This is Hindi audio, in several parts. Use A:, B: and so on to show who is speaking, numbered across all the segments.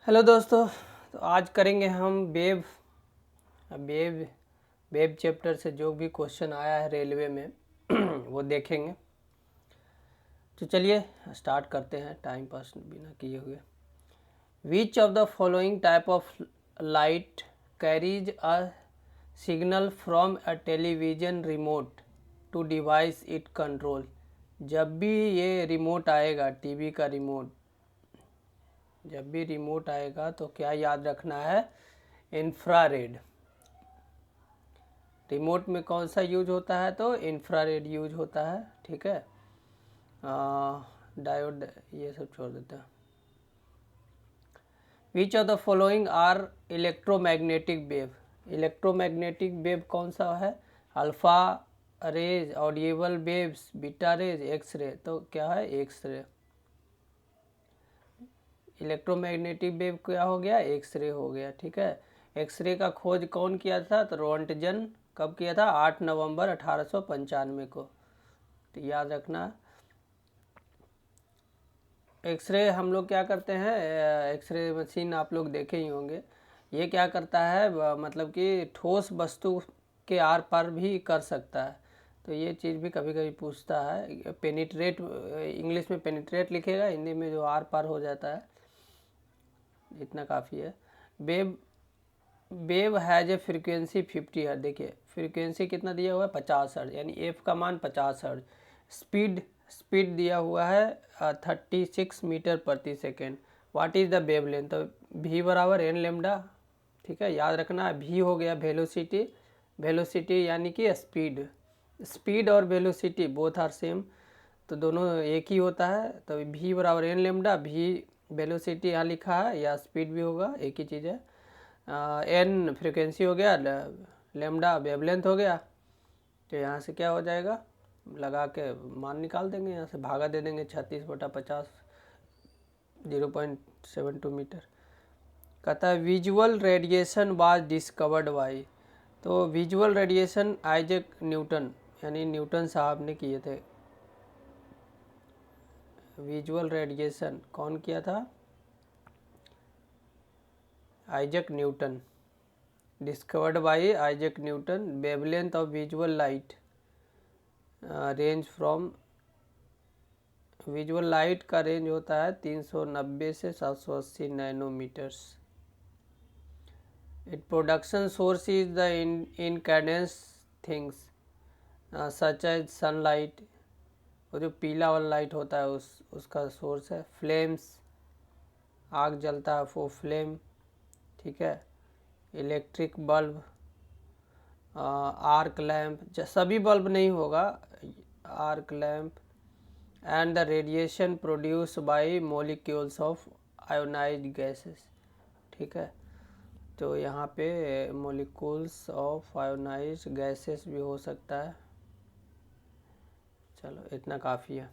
A: हेलो दोस्तों। तो आज करेंगे हम वेब वेब वेब चैप्टर से जो भी क्वेश्चन आया है रेलवे में वो देखेंगे। तो चलिए स्टार्ट करते हैं टाइम पास बिना किए हुए। Which of the following type of light carries a signal from a television remote to device it control. जब भी ये रिमोट आएगा, टीवी का रिमोट, जब भी रिमोट आएगा तो क्या याद रखना है? इंफ्रारेड। रिमोट में कौन सा यूज होता है? तो इंफ्रारेड यूज होता है। ठीक है, डायोड ये सब छोड़ देते हैं। Which of the following are electromagnetic wave. Electromagnetic wave कौन सा है? Alpha rays, audible waves, beta rays, X ray. तो क्या है? X ray. इलेक्ट्रोमैग्नेटिक वेव क्या हो गया? एक्सरे हो गया। ठीक है, एक्सरे का खोज कौन किया था? तो रोंटगन कब किया था? 8 नवंबर 1895 को। तो याद रखना। एक्सरे हम लोग क्या करते हैं, एक्सरे मशीन आप लोग देखे ही होंगे। ये क्या करता है, मतलब कि ठोस वस्तु के आर पार भी कर सकता है। तो ये चीज़ भी कभी कभी पूछता है। पेनिट्रेट, इंग्लिश में पेनिट्रेट लिखेगा, हिंदी में जो आर पार हो जाता है। इतना काफ़ी है। Wave wave has a frequency 50 hertz. देखिए फ्रीक्वेंसी कितना दिया हुआ है? 50 हर्ट्ज, यानी एफ का मान 50 हर्ट्ज। स्पीड स्पीड दिया हुआ है 36 मीटर प्रति second. What is the wave length? तो भी बराबर एन लेमडा। ठीक है, याद रखना। भी हो गया वेलोसिटी, वेलोसिटी यानी कि स्पीड। स्पीड और वेलोसिटी बोथ आर सेम, तो दोनों एक ही होता है। तो भी बराबर एन लेमडा। भी वेलोसिटी यहाँ लिखा है, या स्पीड भी होगा, एक ही चीज़ है। एन फ्रिक्वेंसी हो गया, लेमडा वेवलेंथ हो गया। तो यहाँ से क्या हो जाएगा, लगा के मान निकाल देंगे, यहाँ से भागा दे देंगे 36/50, 0.72 मीटर। कहता है visual radiation was discovered by. तो विजुअल रेडिएशन आइजैक न्यूटन, यानी न्यूटन साहब ने किए थे। विजुअल रेडिएशन कौन किया था? Isaac Newton. Discovered by Isaac Newton. Wavelength of visual light range from, visual light का रेंज होता है 390 से 780 nanometres. It production source is the incandescent things such as sunlight. वो जो पीला वाला लाइट होता है उसका सोर्स है। फ्लेम्स, आग जलता है वो फ्लेम। ठीक है, इलेक्ट्रिक बल्ब, आर्क लैम्प, सभी बल्ब नहीं होगा, arc lamp. And the radiation produce by molecules of ionised gases. ठीक है, तो यहाँ पे मॉलिक्यूल्स ऑफ आयोनाइज्ड गैसेस भी हो सकता है। चलो इतना काफ़ी है।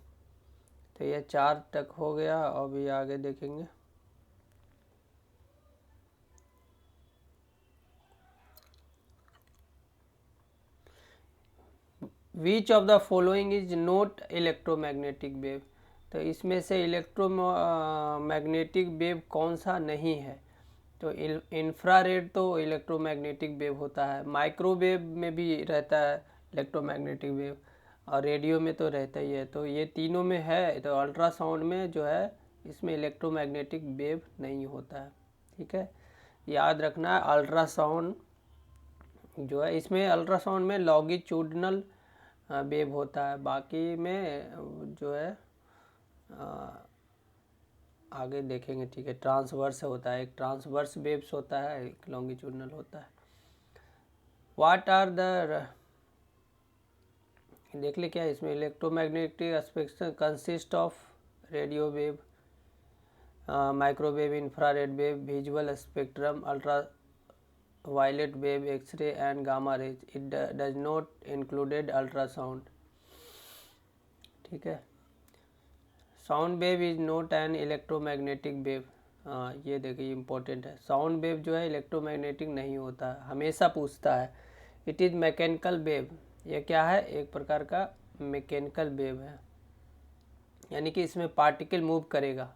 A: तो ये 4 तक हो गया, अभी आगे देखेंगे। विच of the following is not electromagnetic wave. तो इसमें से इलेक्ट्रोमैग्नेटिक वेव कौन सा नहीं है? तो इंफ्रारेड तो इलेक्ट्रोमैग्नेटिक वेव होता है। माइक्रोवेव में भी रहता है इलेक्ट्रोमैग्नेटिक वेव, और रेडियो में तो रहता ही है। तो ये तीनों में है। तो अल्ट्रासाउंड में जो है इसमें इलेक्ट्रोमैग्नेटिक वेव नहीं होता है। ठीक है, याद रखना है। अल्ट्रासाउंड जो है, इसमें अल्ट्रासाउंड में लॉन्गिट्यूडनल वेव होता है, बाकी में जो है आगे देखेंगे। ठीक है, ट्रांसवर्स होता है, एक ट्रांसवर्स वेव्स होता है, एक लॉन्गिट्यूडनल होता है। व्हाट आर द, देख ले क्या इसमें electromagnetic spectrum consist of radio wave, microwave, infrared wave, visual spectrum, ultraviolet wave, X-ray and gamma rays. It does not included ultrasound. ठीक है, sound wave is not an electromagnetic wave. हाँ ये देखिए इंपॉर्टेंट है, साउंड वेव जो है इलेक्ट्रोमैग्नेटिक नहीं होता है, हमेशा पूछता है। It is mechanical wave. ये क्या है? एक प्रकार का मैकेनिकल वेव है, यानी कि इसमें पार्टिकल मूव करेगा।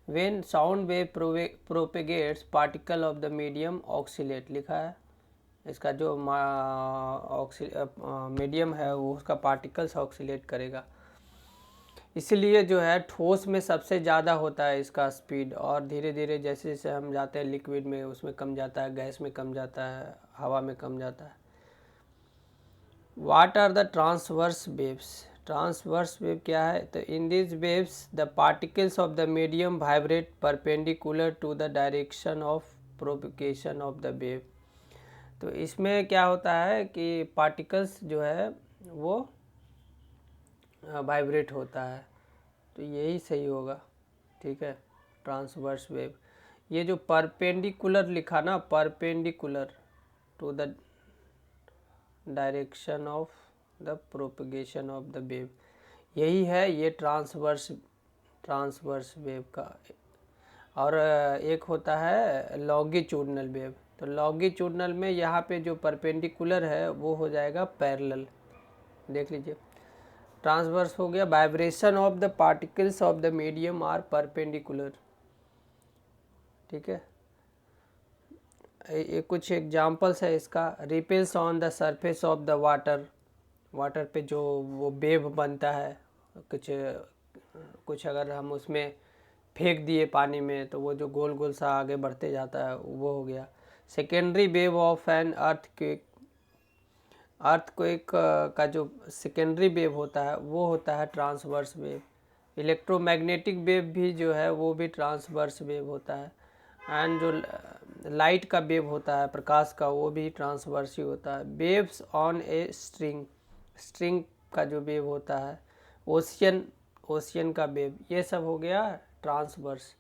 A: When sound wave propagates particle of the medium oscillate लिखा है। इसका जो मीडियम है वो उसका पार्टिकल्स ऑक्सीलेट करेगा। इसलिए जो है ठोस में सबसे ज़्यादा होता है इसका स्पीड, और धीरे धीरे जैसे जैसे हम जाते हैं लिक्विड में उसमें कम जाता है, गैस में कम जाता है, हवा में कम जाता है। What are the transverse waves? Transverse wave क्या है? तो in this waves the particles of the medium vibrate perpendicular to the direction of propagation of the wave. तो इसमें क्या होता है कि पार्टिकल्स जो है वो वाइब्रेट होता है, तो यही सही होगा। ठीक है, ट्रांसवर्स वेव। ये जो परपेंडिकुलर लिखा ना, perpendicular to the direction of the propagation of the wave, यही है ये ट्रांसवर्स वेव का। और एक होता है लॉन्गिट्यूडनल वेव। तो लॉन्गिट्यूडनल में यहाँ पे जो परपेंडिकुलर है वो हो जाएगा पैरेलल। देख लीजिए, ट्रांसवर्स हो गया, vibration of the particles of the medium are perpendicular. ठीक है, ये कुछ एग्जांपल्स है इसका। Ripples on the surface of the water, water पे जो वो वेव बनता है, कुछ अगर हम उसमें फेंक दिए पानी में तो वो जो गोल गोल सा आगे बढ़ते जाता है वो हो गया। Secondary wave of an earthquake, earthquake का जो सेकेंडरी वेव होता है वो होता है ट्रांसवर्स वेव। इलेक्ट्रोमैग्नेटिक वेव भी जो है वो भी ट्रांसवर्स वेव होता है। एंड जो लाइट का वेव होता है, प्रकाश का, वो भी ट्रांसवर्स ही होता है। Waves on a string, string का जो वेव होता है, ओशियन का वेव, ये सब हो गया ट्रांसवर्स।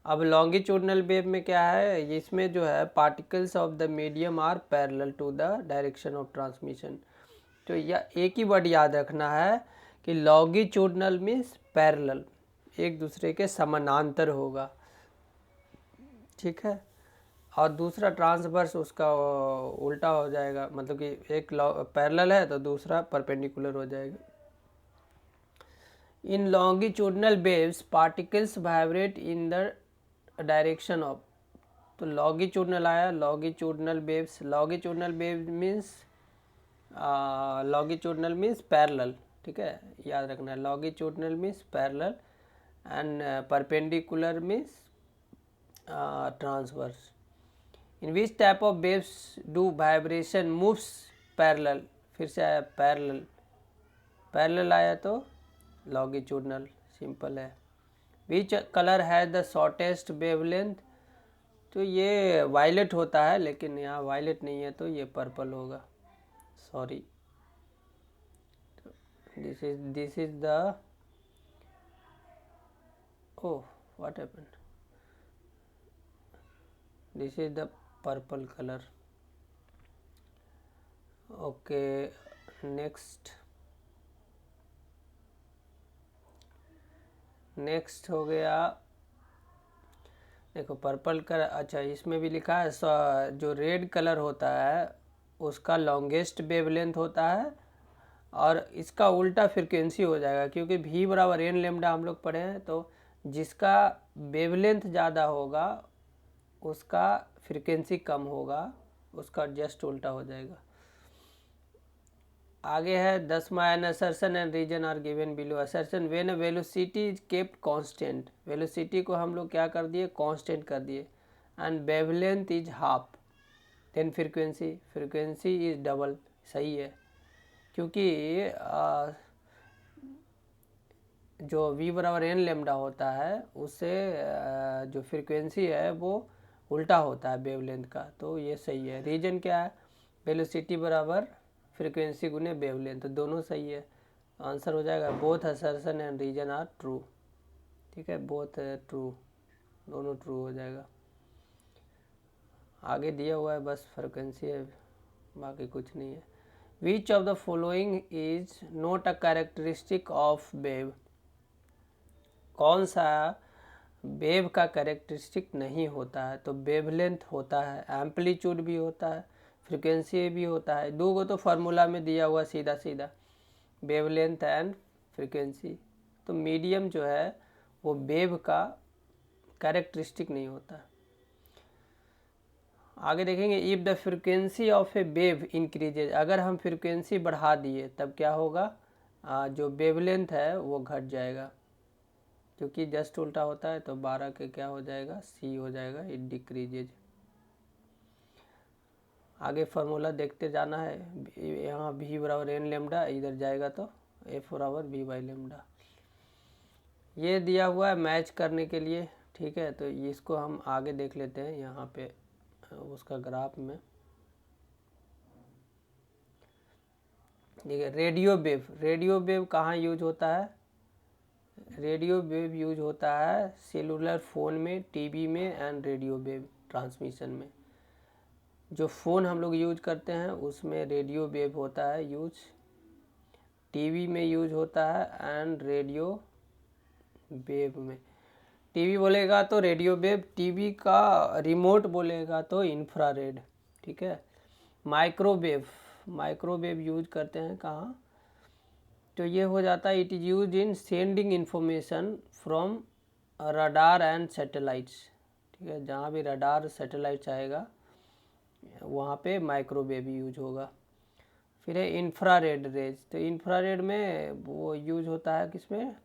A: अब लॉन्गिट्यूडनल वेव में क्या है, इसमें जो है particles of the medium are parallel to the direction of transmission. तो यह एक ही वर्ड याद रखना है कि लॉन्गिट्यूडनल मीन्स पैरेलल, एक दूसरे के समानांतर होगा। ठीक है, और दूसरा ट्रांसवर्स उसका उल्टा हो जाएगा, मतलब कि एक पैरेलल है तो दूसरा परपेंडिकुलर हो जाएगा। In longitudinal waves particles vibrate in the direction of, तो लॉन्गिट्यूडनल आया, longitudinal waves, longitudinal wave means parallel. ठीक है, याद रखना है, longitudinal means parallel and perpendicular means transverse. In which type of waves do vibration moves parallel, फिर से आया पैरेलल, पैरेलल आया तो लॉन्गिट्यूडनल, सिंपल है। विच कलर है द शॉर्टेस्ट वेवलेंथ, तो ये वायलेट होता है, लेकिन यहाँ वायलेट नहीं है तो ये पर्पल होगा, sorry. This is the, oh what happened, this is the purple colour. Okay, next हो गया, देखो पर्पल कलर, अच्छा इसमें भी लिखा है जो रेड कलर होता है उसका लॉन्गेस्ट वेवलेंथ होता है, और इसका उल्टा फ्रीक्वेंसी हो जाएगा, क्योंकि v बराबर एन लेमडा हम लोग पढ़े हैं, तो जिसका वेवलेंथ ज़्यादा होगा उसका फ्रीक्वेंसी कम होगा, उसका जस्ट उल्टा हो जाएगा। आगे है 10वां, an assertion and reason are given below. Assertion, when velocity is kept constant, velocity को हम लोग क्या कर दिए, कांस्टेंट कर दिए, and wavelength is half, then frequency is double. सही है, क्योंकि जो v बराबर एन लेमडा होता है उससे जो फ्रीक्वेंसी है वो उल्टा होता है वेवलेंथ का, तो ये सही है। रीजन क्या है, वेलोसिटी बराबर फ्रीक्वेंसी गुने वेवलेंथ, तो दोनों सही है। आंसर हो जाएगा both assertion and reason are true. ठीक है, बोथ ट्रू, दोनों ट्रू हो जाएगा। आगे दिया हुआ है बस फ्रीक्वेंसी है, बाकी कुछ नहीं है। Which of the following is not a characteristic of wave, कौन सा वेव का कैरेक्टरिस्टिक नहीं होता है, तो वेवलेंथ होता है, एम्पलीट्यूड भी होता है, फ्रीक्वेंसी भी होता है। दो को तो फार्मूला में दिया हुआ सीधा सीधा, वेवलेंथ एंड फ्रीक्वेंसी। तो मीडियम जो है वो वेव का कैरेक्टरिस्टिक नहीं होता। आगे देखेंगे, if the frequency of a wave increases, अगर हम फ्रिक्वेंसी बढ़ा दिए तब क्या होगा, जो वेवलेंथ है वो घट जाएगा, क्योंकि जस्ट उल्टा होता है, तो 12 के क्या हो जाएगा, सी हो जाएगा, इट डिक्रीजेज। आगे फार्मूला देखते जाना है, यहाँ v बराबर एन लेमडा, इधर जाएगा तो f बराबर v बाई लेमडा। ये दिया हुआ है मैच करने के लिए, ठीक है। तो इसको हम आगे देख लेते हैं यहाँ पे उसका ग्राफ में। देखिए रेडियो वेव कहाँ यूज होता है, रेडियो वेव यूज होता है सेलुलर फ़ोन में, टीवी में एंड रेडियो वेव ट्रांसमिशन में। जो फ़ोन हम लोग यूज करते हैं उसमें रेडियो वेव होता है यूज, टीवी में यूज होता है एंड रेडियो वेव में। टीवी बोलेगा तो रेडियो वेव, टीवी का रिमोट बोलेगा तो इंफ्रारेड, ठीक है। माइक्रोवेव यूज करते हैं कहाँ, तो ये हो जाता है, it is use in sending information from radar and satellites, ठीक है। जहाँ भी रडार सैटेलाइट्स आएगा वहाँ पे माइक्रोवेव यूज होगा। फिर है इंफ्रारेड रेज, तो इंफ्रारेड में वो यूज होता है किसमें,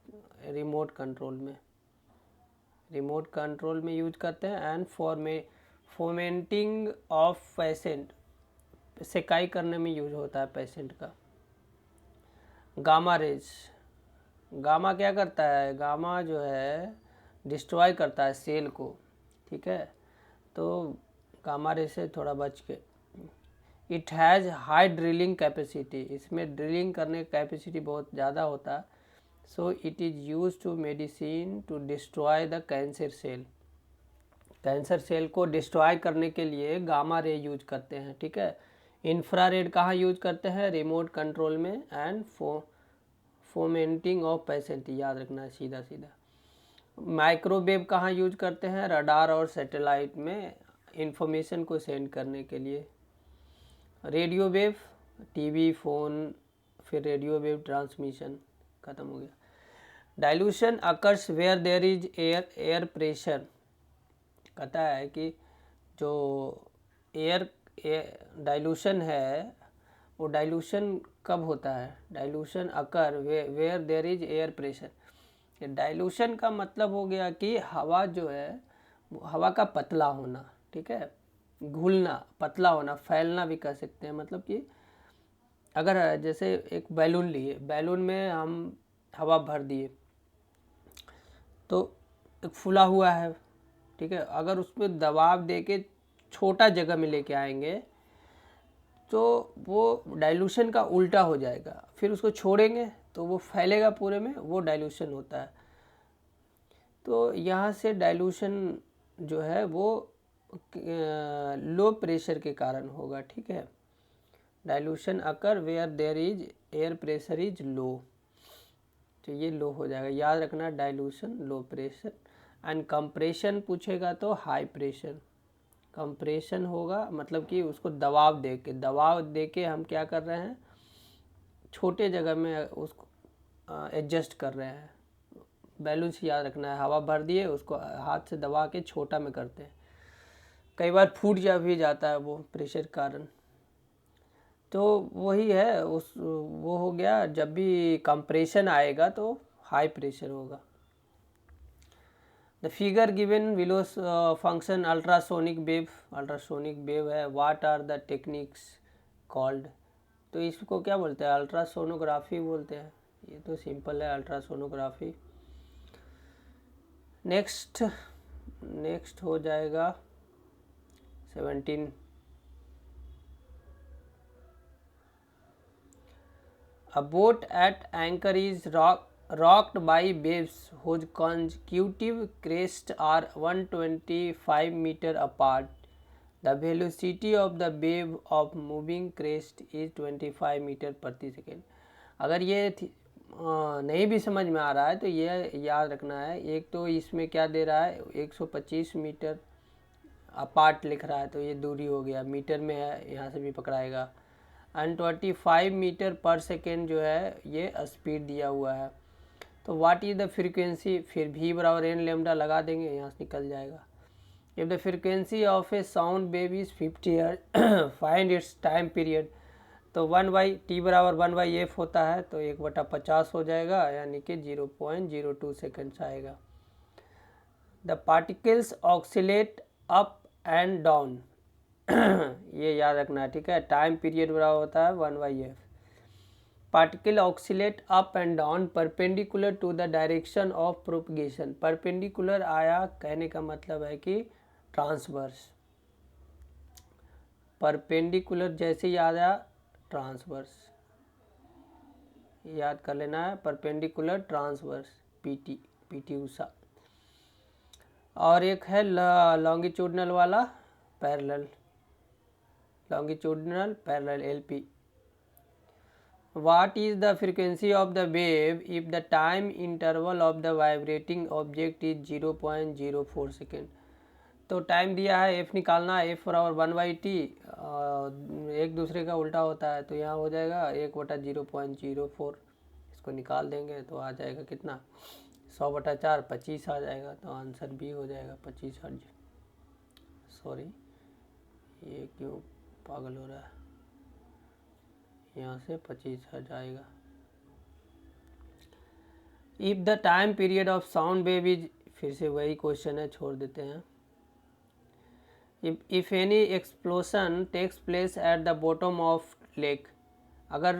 A: रिमोट कंट्रोल में, रिमोट कंट्रोल में यूज करते हैं एंड फोमेंटिंग ऑफ पेशेंट, सेकाई करने में यूज होता है पेशेंट का। गामा रेज, गामा क्या करता है, गामा जो है डिस्ट्रॉय करता है सेल को, ठीक है। तो गामा रे से थोड़ा बच के। It has high drilling capacity, इसमें ड्रिलिंग करने की कैपेसिटी बहुत ज़्यादा होता है। So it is use to medicine to destroy the cancer cell, cancer cell को डिस्ट्रॉय करने के लिए गामा रे यूज करते हैं, ठीक है। इंफ्रारेड कहाँ यूज करते हैं, रिमोट कंट्रोल में एंड फोमेंटिंग ऑफ पेशेंट, याद रखना है सीधा सीधा। माइक्रोवेव कहाँ यूज करते हैं, रडार और सैटेलाइट में इंफॉर्मेशन को सेंड करने के लिए। रेडियो वेव टीवी फ़ोन, फिर रेडियो वेव ट्रांसमिशन, ख़त्म हो गया। Dilution occurs where there is air pressure, कहता है कि जो एयर डाइल्यूशन है वो डाइल्यूशन कब होता है, dilution occur where there is air pressure. Dilution का मतलब हो गया कि हवा जो है, हवा का पतला होना, ठीक है, घुलना, पतला होना, फैलना भी कह सकते हैं। मतलब कि अगर जैसे एक बैलून लिए, बैलून में हम हवा भर दिए तो एक फूला हुआ है, ठीक है। अगर उसमें दबाव दे के छोटा जगह में लेके आएंगे तो वो डाइल्यूशन का उल्टा हो जाएगा, फिर उसको छोड़ेंगे तो वो फैलेगा पूरे में, वो डाइल्यूशन होता है। तो यहाँ से डाइल्यूशन जो है वो लो प्रेशर के कारण होगा, ठीक है। Dilution occur where there is air pressure is low, तो ये लो हो जाएगा, याद रखना, dilution low pressure. And compression पूछेगा तो हाई प्रेशर, कंप्रेशन होगा मतलब कि उसको दबाव दे के हम क्या कर रहे हैं, छोटे जगह में उसको एडजस्ट कर रहे हैं। बैलून से याद रखना है, हवा भर दिए उसको हाथ से दबा के छोटा में करते हैं, कई बार फूट भी जाता है वो प्रेशर कारण। तो वही है वो हो गया, जब भी कंप्रेशन आएगा तो हाई प्रेशर होगा। The figure given below function ultrasonic wave है, what are the techniques called, तो इसको क्या बोलते हैं, अल्ट्रासोनोग्राफी बोलते हैं। ये तो सिंपल है, अल्ट्रासोनोग्राफी। नेक्स्ट हो जाएगा 17। A boat at anchor is rocked by waves whose consecutive crests are 125 meter apart. The velocity of the wave of moving crest is 25 metre प्रति सेकेंड। अगर ये नहीं भी समझ में आ रहा है तो ये याद रखना है, एक तो इसमें क्या दे रहा है, 125 मीटर अपार्ट लिख रहा है, तो ये दूरी हो गया, मीटर में है, यहाँ से भी पकड़ाएगा। एंड 25 मीटर पर सेकेंड जो है ये स्पीड दिया हुआ है। तो व्हाट इज द फ्रीक्वेंसी, फिर v बराबर n लेमडा लगा देंगे, यहाँ से निकल जाएगा। If the frequency of A sound wave is 50 hertz find its time period, तो 1/t बराबर 1/f होता है, तो 1/50 हो जाएगा, यानी कि 0.02 सेकेंड्स आएगा। The particles oxalate up and down ये याद रखना है, ठीक है। टाइम पीरियड बराबर होता है 1/f। Particle oscillate up and down perpendicular to the direction of propagation. Perpendicular आया, कहने का मतलब है कि ट्रांसवर्स। परपेंडिकुलर जैसे याद आया, ट्रांसवर्स याद कर लेना है, परपेंडिकुलर ट्रांसवर्स, पीटी ऊषा। और एक है लॉन्गिट्यूडनल वाला parallel, longitudinal parallel LP. What is the frequency of the wave if the time interval of the vibrating object is 0.04 second. तो टाइम दिया है, f निकालना है, f बराबर 1/t, एक दूसरे का उल्टा होता है, तो यहाँ हो जाएगा 1/0.04, इसको निकाल देंगे तो आ जाएगा कितना, 100/4 25 आ जाएगा, तो आंसर बी हो जाएगा 25 हर्ट्ज। सॉरी, ये क्यों पागल हो रहा है, यहाँ से 25 हर्ट्ज आएगा। If the time period of sound wave is, फिर से वही क्वेश्चन है, छोड़ देते हैं। If any explosion takes place at the bottom of lake, अगर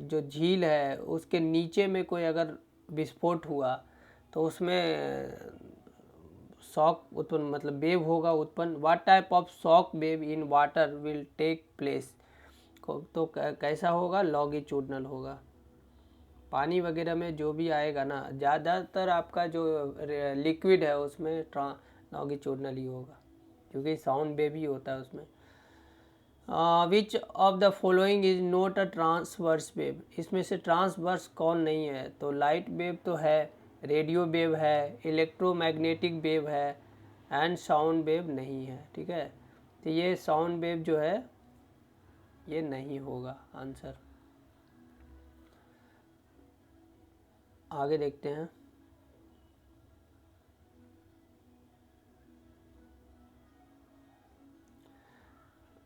A: जो झील है उसके नीचे में कोई अगर विस्फोट हुआ तो उसमें शॉक उत्पन्न, मतलब वेव होगा उत्पन्न। What type of shock wave in water will take place, तो कैसा होगा, लॉन्गिट्यूडनल होगा। पानी वगैरह में जो भी आएगा ना, ज़्यादातर आपका जो लिक्विड है उसमें लॉन्गिट्यूडनल ही होगा, क्योंकि साउंड वेव ही होता है उसमें। विच of the following is not a transverse wave, इसमें से ट्रांसवर्स कौन नहीं है, तो लाइट वेव तो है, रेडियो वेव है, इलेक्ट्रोमैग्नेटिक वेव है, एंड साउंड वेव नहीं है, ठीक है। तो ये साउंड वेव जो है ये नहीं होगा आंसर। आगे देखते हैं।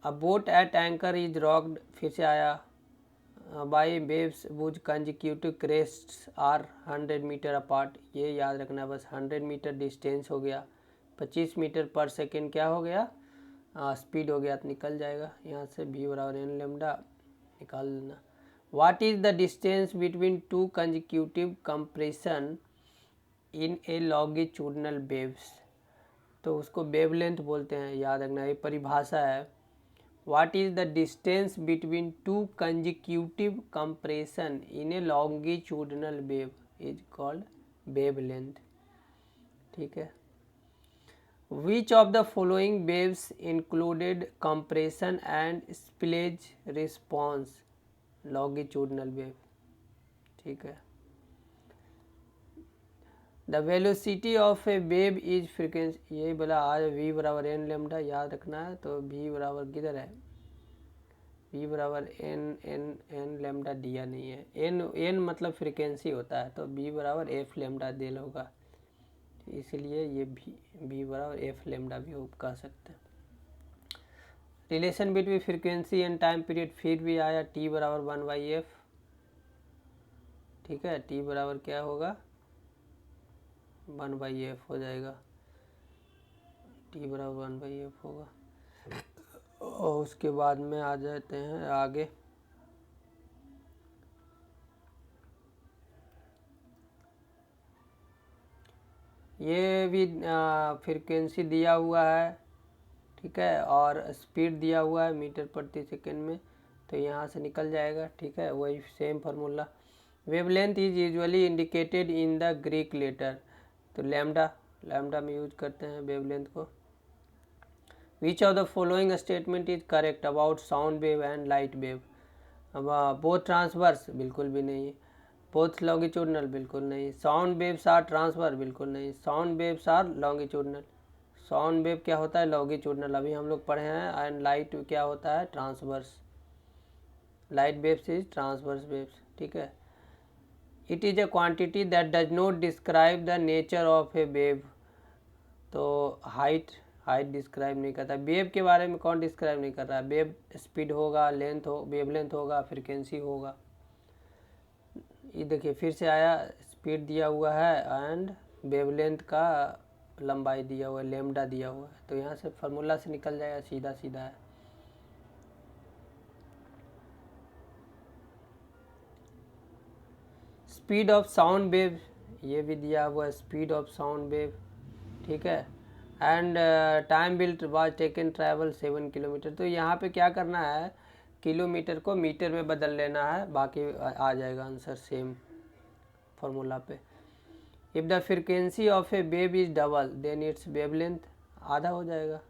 A: A boat at anchor is rocked, फिर से आया, by waves whose consecutive crests are 100 metres apart, ये याद रखना है बस। 100 मीटर डिस्टेंस हो गया, 25 मीटर पर सेकेंड क्या हो गया, स्पीड हो गया, तो निकल जाएगा यहाँ से v बराबर n लेमडा निकाल लेना। What is the distance between two consecutive compression in A longitudinal waves, तो उसको वेवलेंथ बोलते हैं, याद रखना, ये परिभाषा है। What is the distance between two consecutive compression in a longitudinal wave is called wavelength, ठीक है। Which of the following waves included compression and spillage response, longitudinal wave, ठीक है। The velocity of a wave is frequency, ये बोला आज v बराबर n लेमडा याद रखना है, तो v बराबर किधर है, v बराबर n लेमडा दिया नहीं है, n मतलब फ्रीक्वेंसी होता है, तो v बराबर f लेमडा दिल होगा, इसलिए ये v बराबर f लेमडा भी कह सकते हैं। Relation between frequency and time period फिर भी आया, t बराबर 1/f, ठीक है। t बराबर क्या होगा, 1/f हो जाएगा, t बराबर 1/f होगा। और उसके बाद में आ जाते हैं आगे। ये भी फ्रीक्वेंसी दिया हुआ है, ठीक है, और स्पीड दिया हुआ है मीटर प्रति सेकेंड में, तो यहाँ से निकल जाएगा, ठीक है, वही same formula. Wavelength is usually indicated in the Greek letter, तो लैम्डा में यूज करते हैं वेवलेंथ को। Which of the following statement is correct about sound wave and light wave, अब बोथ ट्रांसवर्स, बिल्कुल भी नहीं। बोथ लॉन्गिट्यूडनल, बिल्कुल नहीं। साउंड वेव्स आर ट्रांसफर, बिल्कुल नहीं। Sound waves are longitudinal, sound wave क्या होता है, लॉन्गिट्यूडनल, अभी हम लोग पढ़े हैं। एंड लाइट क्या होता है, transverse, light waves is transverse waves, ठीक है। It is a quantity that does not describe the nature of a wave. तो हाइट डिस्क्राइब नहीं करता। वेव के बारे में कौन डिस्क्राइब नहीं कर रहा है? वेव स्पीड होगा, लेंथ हो, वेव लेंथ होगा, फ्रीक्वेंसी होगा। ये देखिए फिर से आया, स्पीड दिया हुआ है एंड वेवलेंथ का लंबाई दिया हुआ है, लेमडा दिया हुआ है। तो यहाँ से फार्मूला से निकल जाएगा, सीधा सीधा है। स्पीड ऑफ साउंड वेव, ये भी दिया हुआ है, स्पीड ऑफ साउंड वेव, ठीक है। And time will was taken travel 7 kilometre. तो यहाँ पे क्या करना है, किलोमीटर को मीटर में बदल लेना है, बाकी आ जाएगा आंसर सेम फार्मूला पे। If the frequency of a wave is double then its wavelength, आधा हो जाएगा,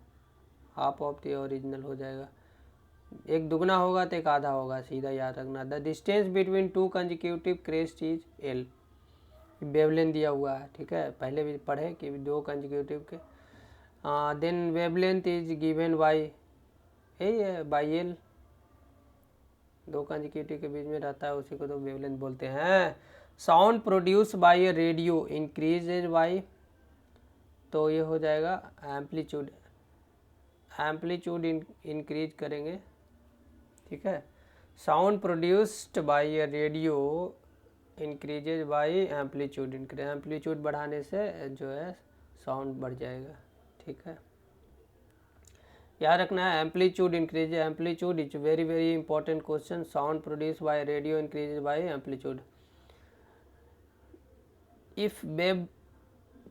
A: हाफ ऑफ द ओरिजिनल हो जाएगा। एक दुगना होगा तो एक आधा होगा, सीधा याद रखना। The distance between two consecutive crest is L, wavelength दिया हुआ है, ठीक है, पहले भी पढ़े कि दो कंजिक्यूटिव के। Then wavelength is given by, यही है, बाई एल, दो कंजिक्यूटिव के बीच में रहता है, उसी को तो वेवलेंथ बोलते हैं। Sound produce by A radio increases by, तो ये हो जाएगा एम्पलीट्यूड, एम्पलीट्यूड इंक्रीज करेंगे, ठीक है। Sound produced by A radio increases by amplitude, amplitude बढ़ाने से जो है साउंड बढ़ जाएगा, ठीक है। याद रखना है amplitude increase, amplitude is very very important question. Sound produce bye radio increase by amplitude. If wave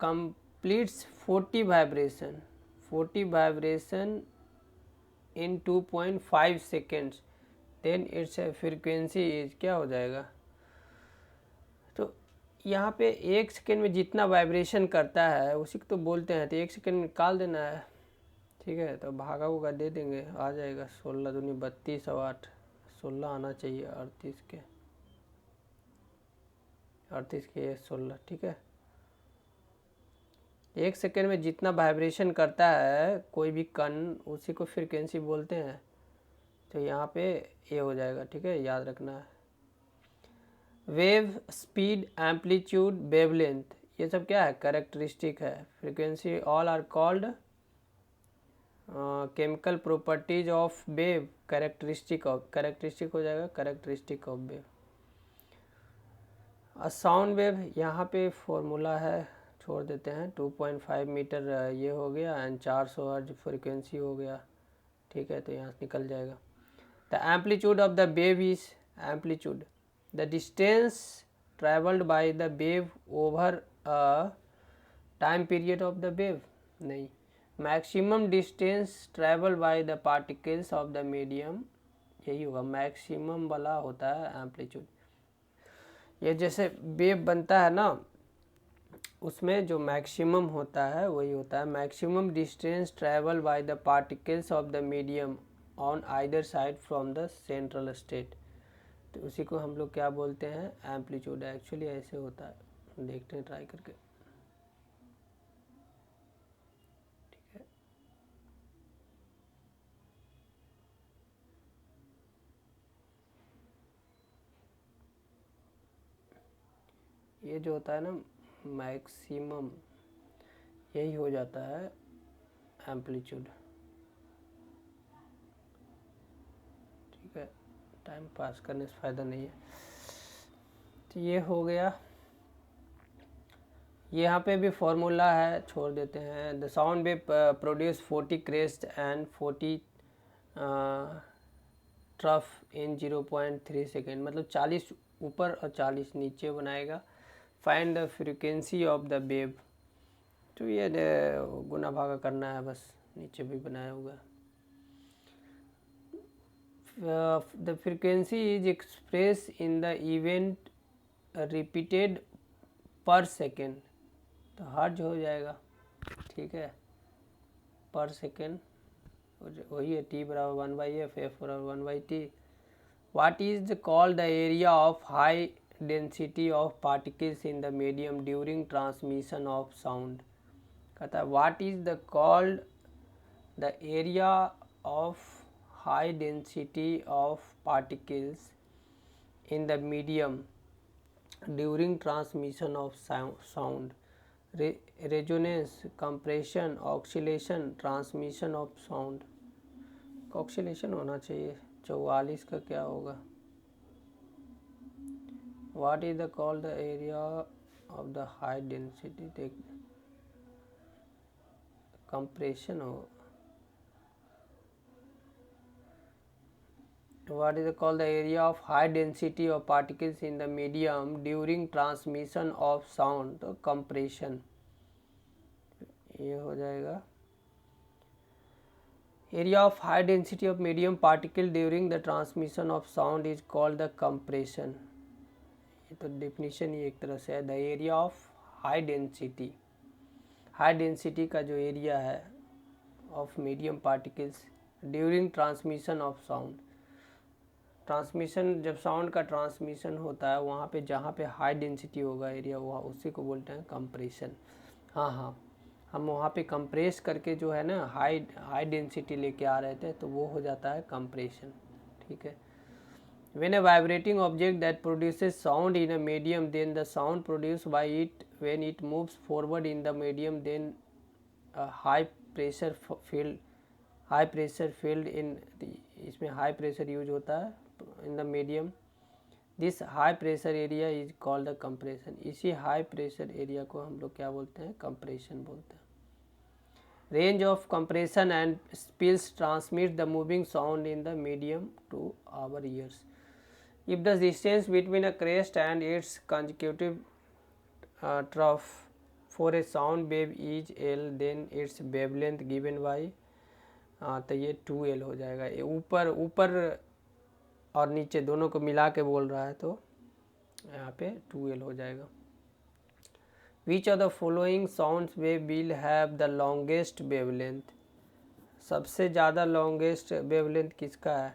A: completes 40 vibration in 2.5 seconds then its frequency is, क्या हो जाएगा? तो यहाँ पे 1 सेकेंड में जितना वाइब्रेशन करता है उसी को तो बोलते हैं, तो 1 सेकेंड निकाल देना है, ठीक है। तो भागा होगा दे देंगे, आ जाएगा 16 दूनी 32 और 8, 16 आना चाहिए, 38 के 16, ठीक है। 1 सेकेंड में जितना वाइब्रेशन करता है कोई भी कण, उसी को फ्रीक्वेंसी बोलते हैं। तो यहाँ पे ये हो जाएगा, ठीक है, याद रखना है। वेव स्पीड, एम्पलीट्यूड, वेवलेंथ, ये सब क्या है? कैरेक्टरिस्टिक है। Frequency all are called chemical properties of wave, characteristic of, characteristic हो जाएगा characteristic of wave. Sound wave, यहाँ पे फॉर्मूला है, छोड़ देते हैं। 2.5 मीटर ये हो गया एंड 400 हर्ट्ज फ्रीक्वेंसी हो गया, ठीक है, तो यहाँ से निकल जाएगा। The amplitude of the wave is, amplitude the distance travelled by the wave over a time period of the wave, नहीं, maximum distance travel by the particles of the medium, यही होगा, मैक्सिमम वाला होता है एम्पलीट्यूड। ये जैसे वेव बनता है ना, उसमें जो मैक्सिमम होता है वही होता है maximum distance travel by the particles of the medium on either side from the central state. तो उसी को हम लोग क्या बोलते हैं? एम्पलीट्यूड। एक्चुअली ऐसे होता है, देखते हैं ट्राई करके, ठीक है। ये जो होता है ना मैक्सिमम, यही हो जाता है एम्पलीट्यूड, ठीक है। टाइम पास करने से फ़ायदा नहीं है। तो ये हो गया, यहाँ पे भी फॉर्मूला है, छोड़ देते हैं। The sound wave produce 40 crest and 40 trough in 0.3 second, मतलब 40 ऊपर और 40 नीचे बनाएगा। Find the frequency of the wave, तो ये गुना भागा करना है बस, नीचे भी बनाया हुआ है। The frequency is express in the event repeated पर सेकेंड, तो हर्ज हो जाएगा, ठीक है, पर सेकेंड वही है। टी बराबर 1/f, एफ बराबर 1/t। What is called the area of high density of particles in the medium during transmission of sound. कहता है what is the called the area of high density of particles in the medium during transmission of sound, resonance, compression, oscillation, transmission of sound. Oscillation होना चाहिए। 44 का क्या होगा? What is the called the area of the high density compression हो। What is called the area of high density of particles in the medium during transmission of sound? तो compression ये हो जाएगा। Area of high density of medium particle during the transmission of sound is called the compression। ये तो definition ही एक तरह से है। The area of high density, high density का जो area है of medium particles during transmission of sound, transmission जब साउंड का ट्रांसमिशन होता है वहाँ पे जहाँ पे हाई डेंसिटी होगा एरिया, वहाँ उसी को बोलते हैं कंप्रेशन। हाँ, हम वहाँ पे कंप्रेस करके जो है ना हाई डेंसिटी लेके आ रहे थे, तो वो हो जाता है कंप्रेशन। ठीक है। When a vibrating object that produces sound in a medium, then the sound produce by it when it moves forward in the medium, then high pressure field in, इसमें हाई प्रेशर यूज होता है in the medium, this high pressure area is called the compression। इसी high pressure area को हम लोग क्या बोलते हैं? compression बोलते हैं। range of compression and spills transmit the moving sound in the medium to our ears। if the distance between a crest and its consecutive trough for a sound wave is L, then its wavelength given by, तो ये 2L हो जाएगा। ये ऊपर और नीचे दोनों को मिला के बोल रहा है, तो यहाँ पे 2L हो जाएगा। विच of the following sounds wave will have the longest wavelength? सबसे ज़्यादा लॉन्गेस्ट वेवलेंथ किसका है?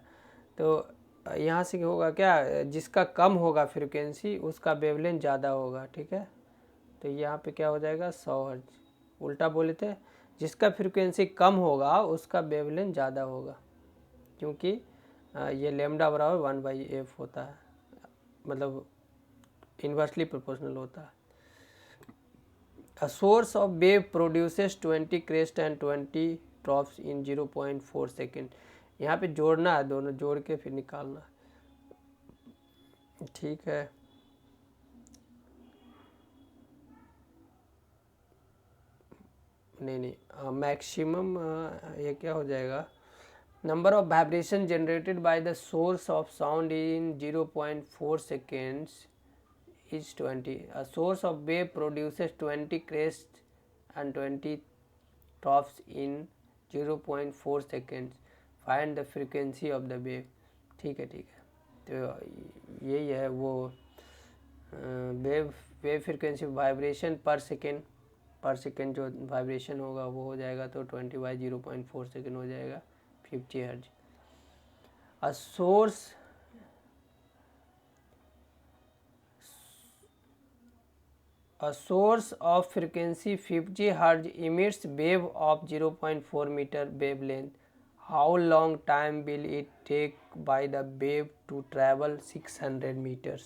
A: तो यहाँ से होगा क्या, जिसका कम होगा फ्रिक्वेंसी उसका वेवलेंथ ज़्यादा होगा। ठीक है, तो यहाँ पे क्या हो जाएगा? 100 हर्ट्ज। उल्टा बोले थे, जिसका फ्रिक्वेंसी कम होगा उसका वेवलेंथ ज़्यादा होगा, क्योंकि ये लेमडा बराबर 1/f होता है, मतलब इन्वर्सली प्रोपोर्शनल होता है। A source of wave produces 20 crest and 20 troughs in 0.4 second. यहाँ पे जोड़ना है, दोनों जोड़ के फिर निकालना है। ठीक है, नहीं मैक्सिमम ये क्या हो जाएगा? Number of vibration generated by the source of sound in 0.4 seconds is 20। A source of wave produces 20 crests and 20 troughs in 0.4 seconds। Find the frequency of the wave। ठीक है, तो यही है वो वेव फ्रिक्वेंसी, वाइब्रेशन पर सेकेंड जो वाइब्रेशन होगा वो हो जाएगा, तो 20/0.4 सेकेंड हो जाएगा 50 hertz. A source of frequency 50 Hz emits wave of 0.4 meter wavelength। How long time will it take by the wave to travel 600 meters?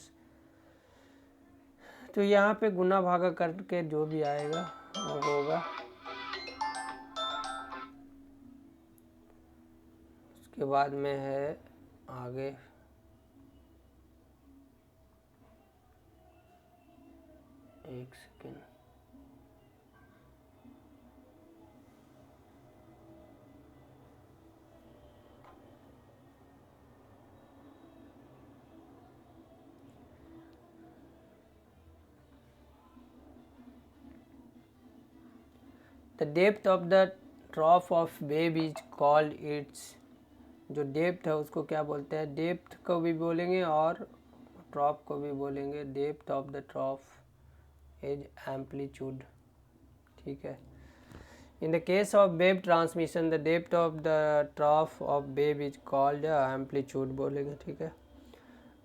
A: तो यहाँ पे गुना भागा करके जो भी आएगा वो होगा। उसके बाद में है आगे एक second, the depth of the trough of wave is called its. जो डेप्थ है उसको क्या बोलते हैं? डेप्थ को भी बोलेंगे और ट्रॉफ को भी बोलेंगे। Depth of the trough is amplitude. ठीक है, in the case of wave transmission the depth of the trough of wave is called amplitude बोलेंगे। ठीक है,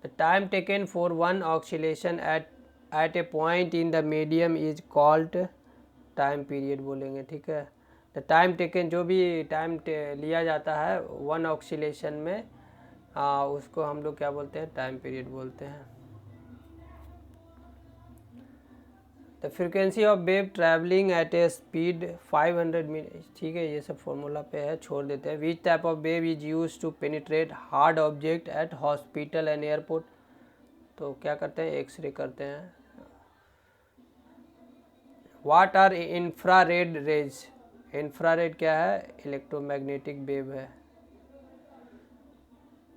A: the time taken for one oscillation at a point in the medium is called time period बोलेंगे। ठीक है, द टाइम टेकन, जो भी टाइम लिया जाता है वन ऑक्सीलेशन में, उसको हम लोग क्या बोलते हैं? टाइम पीरियड बोलते हैं। The frequency of wave travelling at a speed 500 metre, ठीक है, ये सब फॉर्मूला पे है, छोड़ देते हैं। Which type of wave is use to penetrate hard object at hospital and airport? तो क्या करते हैं, एक्सरे करते हैं। What are infrared rays? Infrared क्या है, इलेक्ट्रोमैग्नेटिक वेव है।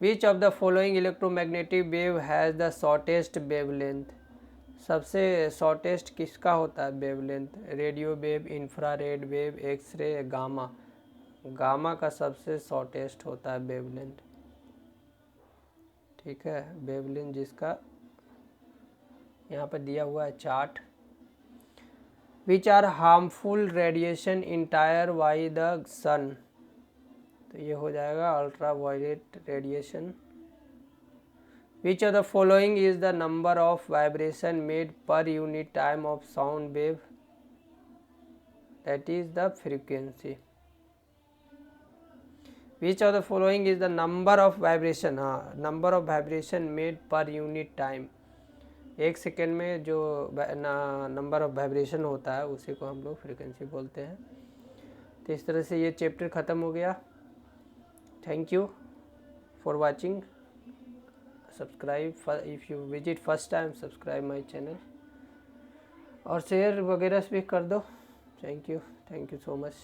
A: Which of the following electromagnetic wave has the shortest wavelength? सबसे शॉर्टेस्ट किसका होता है wavelength? Radio wave, infrared wave, X ray, gamma. Gamma का सबसे शॉर्टेस्ट होता है वेवलेंथ, ठीक है। वेवलेंथ जिसका यहाँ पर दिया हुआ है chart. Which are harmful radiation entire by the sun? तो ये हो जाएगा ultra violet radiation. Which of the following is the number of vibration made per unit time of sound wave? That is the frequency. Which of the following is the number of vibration, हाँ, number of vibration made per unit time, एक सेकेंड में जो नंबर ऑफ वाइब्रेशन होता है उसी को हम लोग फ्रीक्वेंसी बोलते हैं। तो इस तरह से ये चैप्टर ख़त्म हो गया। Thank you for watching. Subscribe if you visit first time, subscribe my channel और शेयर वगैरह भी कर दो। Thank you so much.